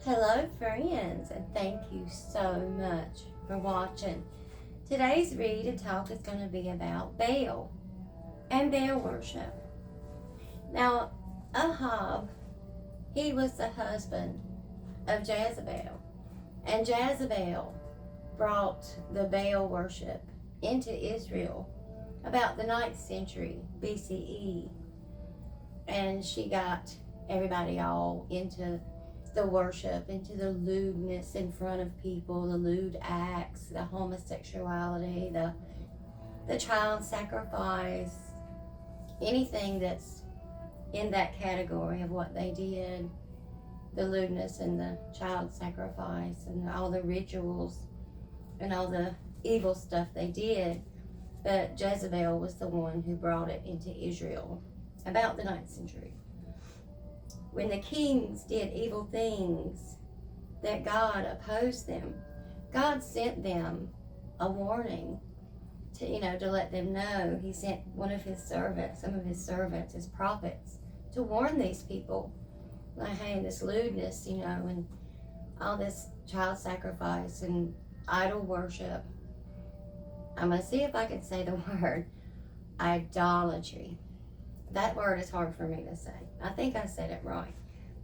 Hello, friends, and thank you so much for watching. Today's read and talk is going to be about Baal and Baal worship. Now, Ahab, he was the husband of Jezebel, and Jezebel brought the Baal worship into Israel about the 9th century BCE, and she got everybody all into the worship, into the lewdness in front of people, the lewd acts, the homosexuality, the child sacrifice, anything that's in that category of what they did, the lewdness and the child sacrifice and all the rituals and all the evil stuff they did. But Jezebel was the one who brought it into Israel about the 9th century. When the kings did evil things that God opposed them, God sent them a warning to let them know. He sent one of his servants, some of his servants, his prophets, to warn these people, like, hey, this lewdness, and all this child sacrifice and idol worship. I'm going to see if I can say the word idolatry. That word is hard for me to say. I think I said it right.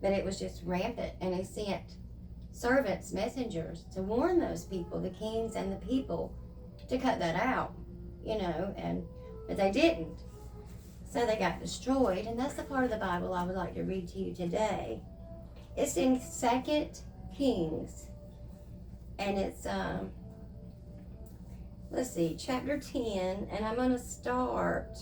But it was just rampant. And he sent servants, messengers, to warn those people, the kings and the people, to cut that out, but they didn't. So they got destroyed. And that's the part of the Bible I would like to read to you today. It's in 2 Kings. And it's, chapter 10. And I'm going to start...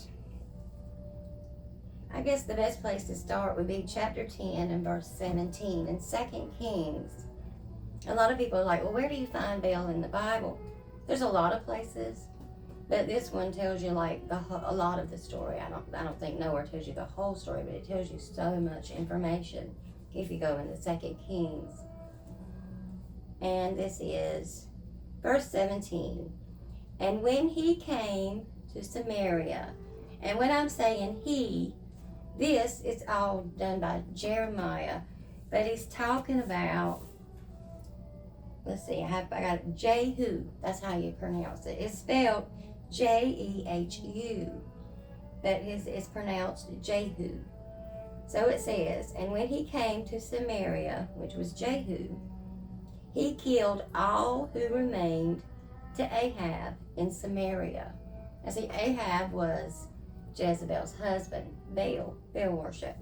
I guess the best place to start would be chapter 10 and verse 17 in 2 Kings. A lot of people are like, well, where do you find Baal in the Bible? There's a lot of places, but this one tells you like a lot of the story. I don't think nowhere tells you the whole story, but it tells you so much information if you go into 2 Kings. And this is verse 17. And when he came to Samaria, and when I'm saying he, this is all done by Jeremiah, but he's talking about, I got Jehu, that's how you pronounce it. It's spelled Jehu, but it's pronounced Jehu. So it says, and when he came to Samaria, which was Jehu, he killed all who remained to Ahab in Samaria. Now see, Ahab was Jezebel's husband, Baal worship,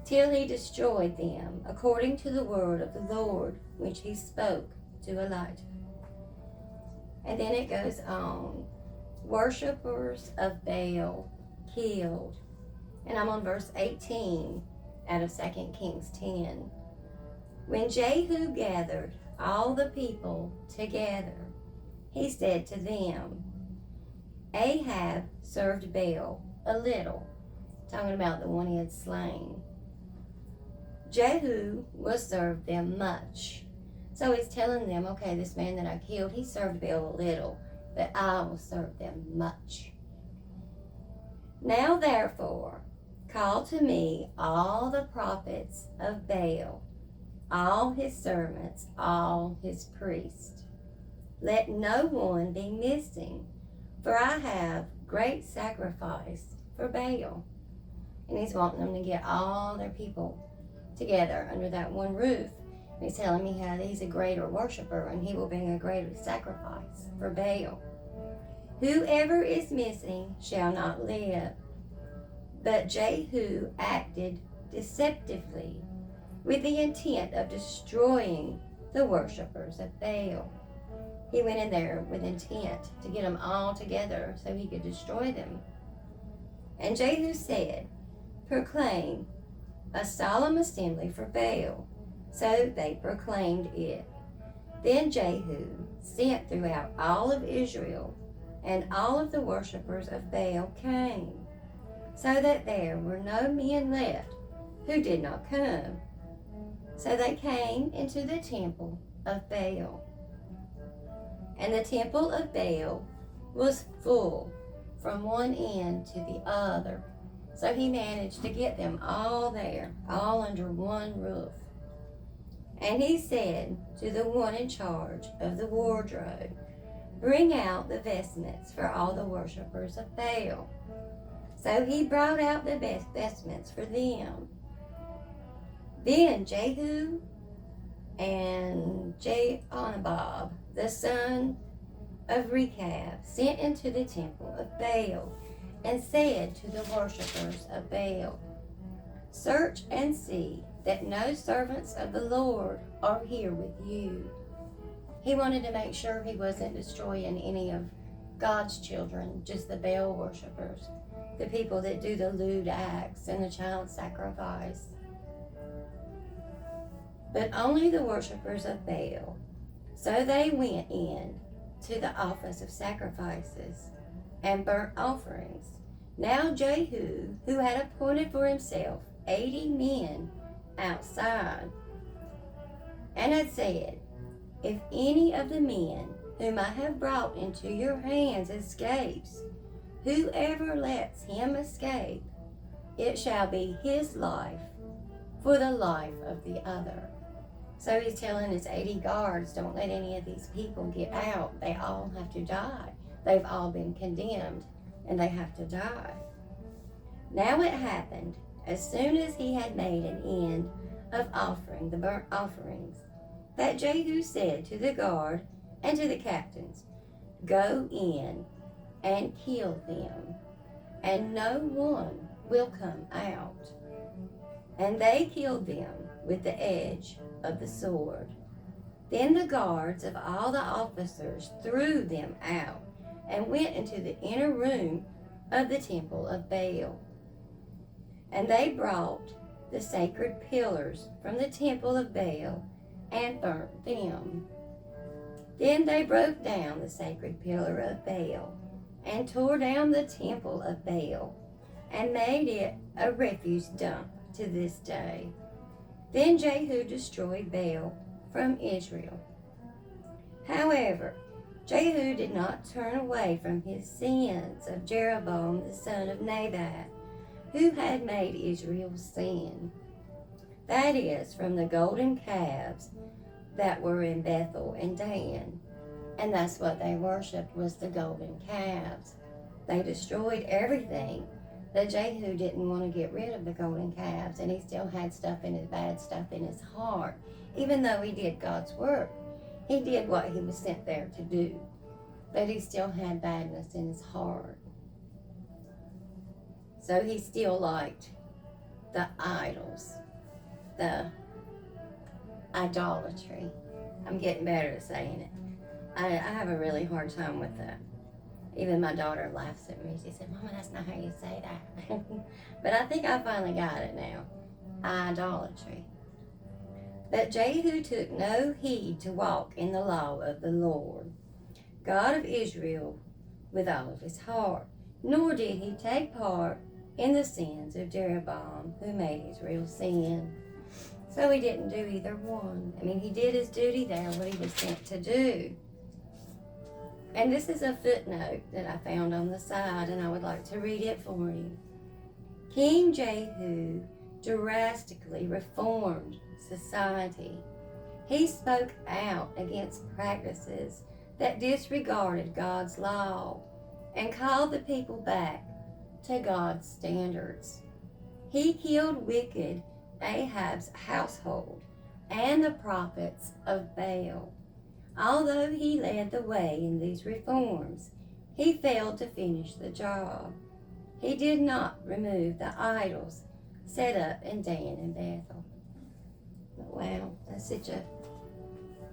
till he destroyed them, according to the word of the Lord, which he spoke to Elijah. And then it goes on, worshippers of Baal killed. And I'm on verse 18 out of 2 Kings 10. When Jehu gathered all the people together, he said to them, Ahab served Baal a little, talking about the one he had slain. Jehu will serve them much. So he's telling them, okay, this man that I killed, he served Baal a little, but I will serve them much. Now therefore, call to me all the prophets of Baal, all his servants, all his priests. Let no one be missing, for I have great sacrifice for Baal. And he's wanting them to get all their people together under that one roof. And he's telling me how he's a greater worshiper and he will bring a greater sacrifice for Baal. Whoever is missing shall not live. But Jehu acted deceptively with the intent of destroying the worshippers of Baal. He went in there with intent to get them all together so he could destroy them. And Jehu said, proclaim a solemn assembly for Baal. So they proclaimed it. Then Jehu sent throughout all of Israel, and all of the worshippers of Baal came, so that there were no men left who did not come. So they came into the temple of Baal. And the temple of Baal was full from one end to the other. So he managed to get them all there, all under one roof. And he said to the one in charge of the wardrobe, "Bring out the vestments for all the worshippers of Baal." So he brought out the best vestments for them. Then Jehu and Jehonabab, the son of Rechab, sent into the temple of Baal and said to the worshippers of Baal, "Search and see that no servants of the Lord are here with you." He wanted to make sure he wasn't destroying any of God's children, just the Baal worshippers, the people that do the lewd acts and the child sacrifice. But only the worshippers of Baal. So they went in to the office of sacrifices and burnt offerings. Now Jehu, who had appointed for himself 80 men outside, and had said, "If any of the men whom I have brought into your hands escapes, whoever lets him escape, it shall be his life for the life of the other." So he's telling his 80 guards, don't let any of these people get out. They all have to die. They've all been condemned, and they have to die. Now it happened, as soon as he had made an end of offering the burnt offerings, that Jehu said to the guard and to the captains, "Go in and kill them, and no one will come out." And they killed them with the edge of the sword. Then the guards of all the officers threw them out and went into the inner room of the temple of Baal. And they brought the sacred pillars from the temple of Baal and burnt them. Then they broke down the sacred pillar of Baal and tore down the temple of Baal and made it a refuse dump to this day. Then Jehu destroyed Baal from Israel. However, Jehu did not turn away from his sins of Jeroboam the son of Nebat, who had made Israel sin. That is, from the golden calves that were in Bethel and Dan. And that's what they worshipped, was the golden calves. They destroyed everything. But Jehu didn't want to get rid of the golden calves, and he still had bad stuff in his heart. Even though he did God's work, he did what he was sent there to do. But he still had badness in his heart. So he still liked the idols, the idolatry. I'm getting better at saying it. I have a really hard time with that. Even my daughter laughs at me. She said, "Mama, that's not how you say that." But I think I finally got it now. Idolatry. But Jehu took no heed to walk in the law of the Lord, God of Israel, with all of his heart, nor did he take part in the sins of Jeroboam, who made Israel sin. So he didn't do either one. I mean, he did his duty there, what he was sent to do. And this is a footnote that I found on the side, and I would like to read it for you. King Jehu drastically reformed society. He spoke out against practices that disregarded God's law and called the people back to God's standards. He killed wicked Ahab's household and the prophets of Baal. Although he led the way in these reforms, he failed to finish the job. He did not remove the idols set up in Dan and Bethel. But wow, that's such a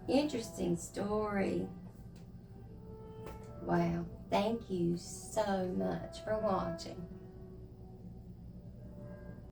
interesting story. Wow, thank you so much for watching.